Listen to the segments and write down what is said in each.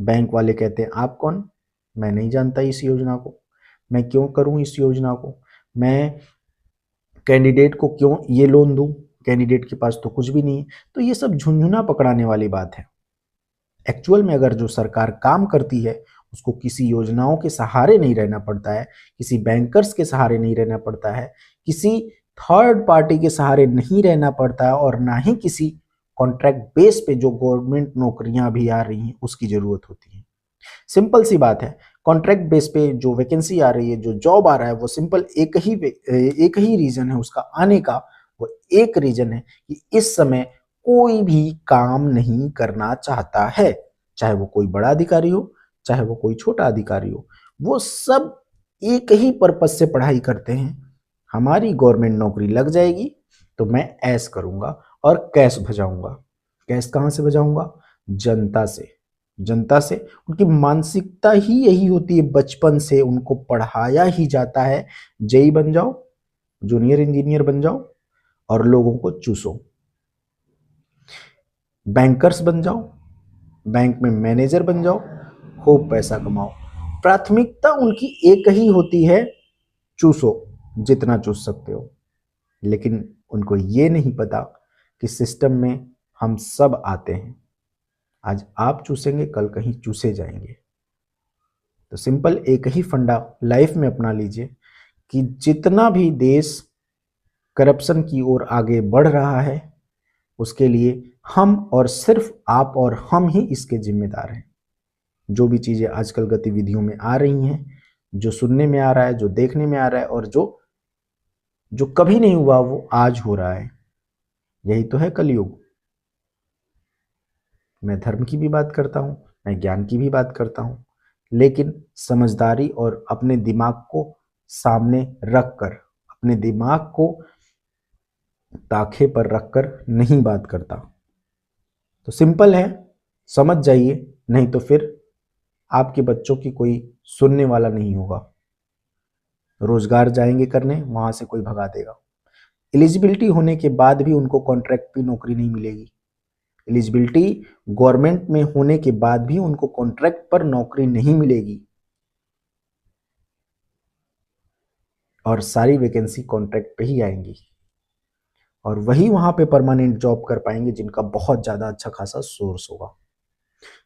Bank वाले कहते हैं आप कौन, मैं नहीं जानता इस योजना को, मैं क्यों करूं इस योजना को, मैं कैंडिडेट को क्यों ये लोन दूं, कैंडिडेट के पास तो कुछ भी नहीं है। तो ये सब झुंझुना पकड़ाने वाली बात है। एक्चुअल में अगर जो सरकार काम करती है उसको किसी योजनाओं के सहारे नहीं रहना पड़ता है, किसी बैंकर्स के सहारे नहीं रहना पड़ता है, किसी थर्ड पार्टी के सहारे नहीं रहना पड़ता है, और ना ही किसी कॉन्ट्रैक्ट बेस पे जो गवर्नमेंट नौकरियां अभी आ रही हैं उसकी जरूरत होती है। सिंपल सी बात है, कॉन्ट्रैक्ट बेस पे जो वैकेंसी आ रही है, जो जॉब आ रहा है, वो सिंपल एक ही रीजन है उसका आने का। वो एक रीजन है कि इस समय कोई भी काम नहीं करना चाहता है, चाहे वो कोई बड़ा अधिकारी हो, चाहे वो कोई छोटा अधिकारी हो, वो सब एक ही पर्पज से पढ़ाई करते हैं। हमारी गवर्नमेंट नौकरी लग जाएगी तो मैं ऐश करूंगा और कैश बजाऊंगा। कैश कहां से बजाऊंगा? जनता से। जनता से। उनकी मानसिकता ही यही होती है, बचपन से उनको पढ़ाया ही जाता है, जेई बन जाओ, जूनियर इंजीनियर बन जाओ और लोगों को चूसो, बैंकर्स बन जाओ, बैंक में मैनेजर बन जाओ, खूब पैसा कमाओ। प्राथमिकता उनकी एक ही होती है, चूसो जितना चूस सकते हो। लेकिन उनको ये नहीं पता कि सिस्टम में हम सब आते हैं, आज आप चूसेंगे कल कहीं चूसे जाएंगे। तो सिंपल एक ही फंडा लाइफ में अपना लीजिए कि जितना भी देश करप्शन की ओर आगे बढ़ रहा है उसके लिए हम और सिर्फ आप और हम ही इसके जिम्मेदार हैं। जो भी चीजें आजकल गतिविधियों में आ रही हैं, जो सुनने में आ रहा है, जो देखने में आ रहा है, और जो जो कभी नहीं हुआ वो आज हो रहा है, यही तो है कलयुग। मैं धर्म की भी बात करता हूँ, मैं ज्ञान की भी बात करता हूँ, लेकिन समझदारी और अपने दिमाग को सामने रखकर, अपने दिमाग को ताखे पर रखकर नहीं बात करता। तो सिंपल है, समझ जाइए, नहीं तो फिर आपके बच्चों की कोई सुनने वाला नहीं होगा। रोजगार जाएंगे करने, वहां से कोई भगा देगा। एलिजिबिलिटी होने के बाद भी उनको कॉन्ट्रैक्ट पे नौकरी नहीं मिलेगी। एलिजिबिलिटी गवर्नमेंट में होने के बाद भी उनको कॉन्ट्रैक्ट पर नौकरी नहीं मिलेगी, और सारी वैकेंसी कॉन्ट्रैक्ट पे ही आएंगी, और वही वहां पे परमानेंट जॉब कर पाएंगे जिनका बहुत ज्यादा अच्छा खासा सोर्स होगा।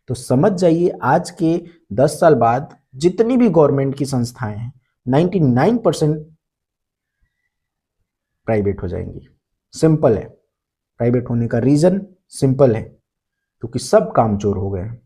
तो समझ जाइए, आज के 10 साल बाद जितनी भी गवर्नमेंट की संस्थाएं हैं 99% प्राइवेट हो जाएंगी। सिंपल है, प्राइवेट होने का रीजन सिंपल है, क्योंकि सब कामचोर हो गए हैं।